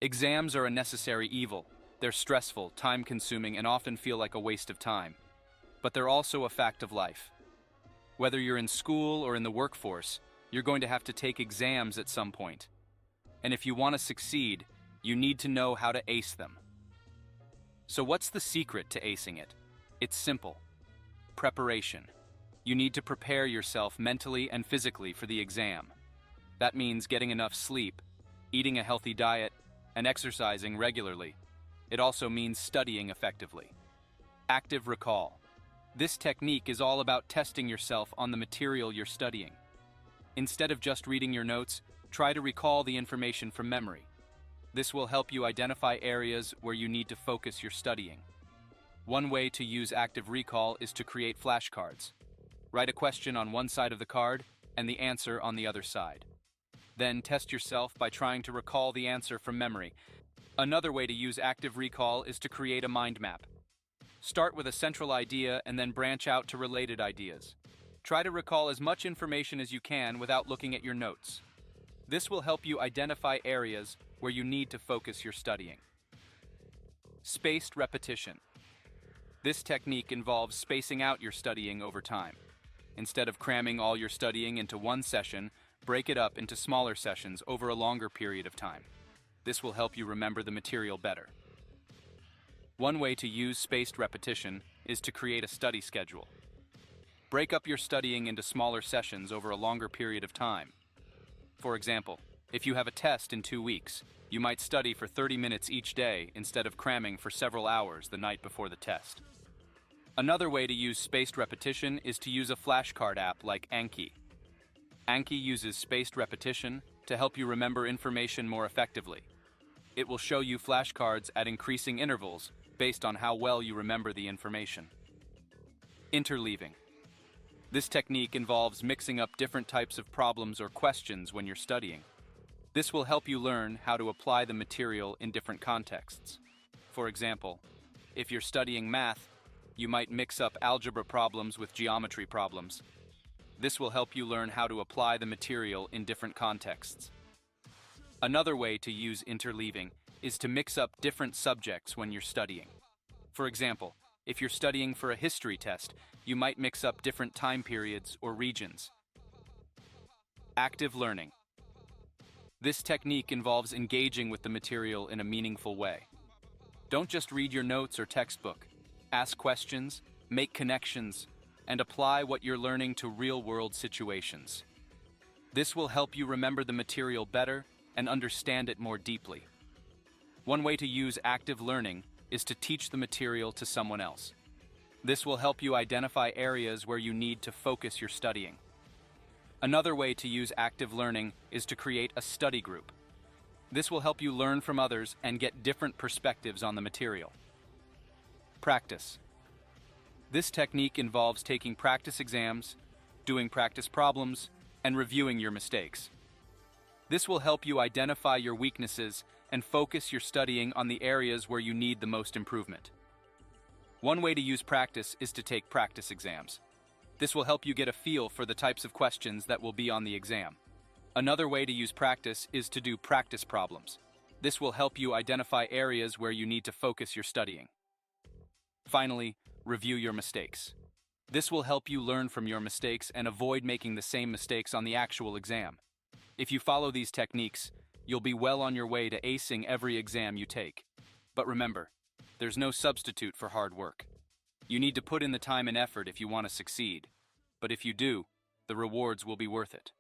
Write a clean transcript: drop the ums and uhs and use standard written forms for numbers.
Exams are a necessary evil. They're stressful, time-consuming, and often feel like a waste of time. But they're also a fact of life. Whether you're in school or in the workforce, you're going to have to take exams at some point. And if you want to succeed, you need to know how to ace them. So what's the secret to acing it? It's simple. Preparation. You need to prepare yourself mentally and physically for the exam. That means getting enough sleep, eating a healthy diet, and exercising regularly. It also means studying effectively. Active recall. This technique is all about testing yourself on the material you're studying. Instead of just reading your notes, try to recall the information from memory. This will help you identify areas where you need to focus your studying. One way to use active recall is to create flashcards. Write a question on one side of the card and the answer on the other side. Then test yourself by trying to recall the answer from memory. Another way to use active recall is to create a mind map. Start with a central idea and then branch out to related ideas. Try to recall as much information as you can without looking at your notes. This will help you identify areas where you need to focus your studying. Spaced repetition. This technique involves spacing out your studying over time. Instead of cramming all your studying into one session, break it up into smaller sessions over a longer period of time. This will help you remember the material better. One way to use spaced repetition is to create a study schedule. Break up your studying into smaller sessions over a longer period of time. For example, if you have a test in 2 weeks, you might study for 30 minutes each day instead of cramming for several hours the night before the test. Another way to use spaced repetition is to use a flashcard app like Anki. Anki uses spaced repetition to help you remember information more effectively. It will show you flashcards at increasing intervals based on how well you remember the information. Interleaving. This technique involves mixing up different types of problems or questions when you're studying. This will help you learn how to apply the material in different contexts. For example, if you're studying math, you might mix up algebra problems with geometry problems. This will help you learn how to apply the material in different contexts. Another way to use interleaving is to mix up different subjects when you're studying. For example, if you're studying for a history test, you might mix up different time periods or regions. Active learning. This technique involves engaging with the material in a meaningful way. Don't just read your notes or textbook. Ask questions, make connections, and apply what you're learning to real-world situations. This will help you remember the material better and understand it more deeply. One way to use active learning is to teach the material to someone else. This will help you identify areas where you need to focus your studying. Another way to use active learning is to create a study group. This will help you learn from others and get different perspectives on the material. Practice. This technique involves taking practice exams, doing practice problems, and reviewing your mistakes. This will help you identify your weaknesses and focus your studying on the areas where you need the most improvement. One way to use practice is to take practice exams. This will help you get a feel for the types of questions that will be on the exam. Another way to use practice is to do practice problems. This will help you identify areas where you need to focus your studying. Finally, review your mistakes. This will help you learn from your mistakes and avoid making the same mistakes on the actual exam. If you follow these techniques, you'll be well on your way to acing every exam you take. But remember, there's no substitute for hard work. You need to put in the time and effort if you want to succeed. But if you do, the rewards will be worth it.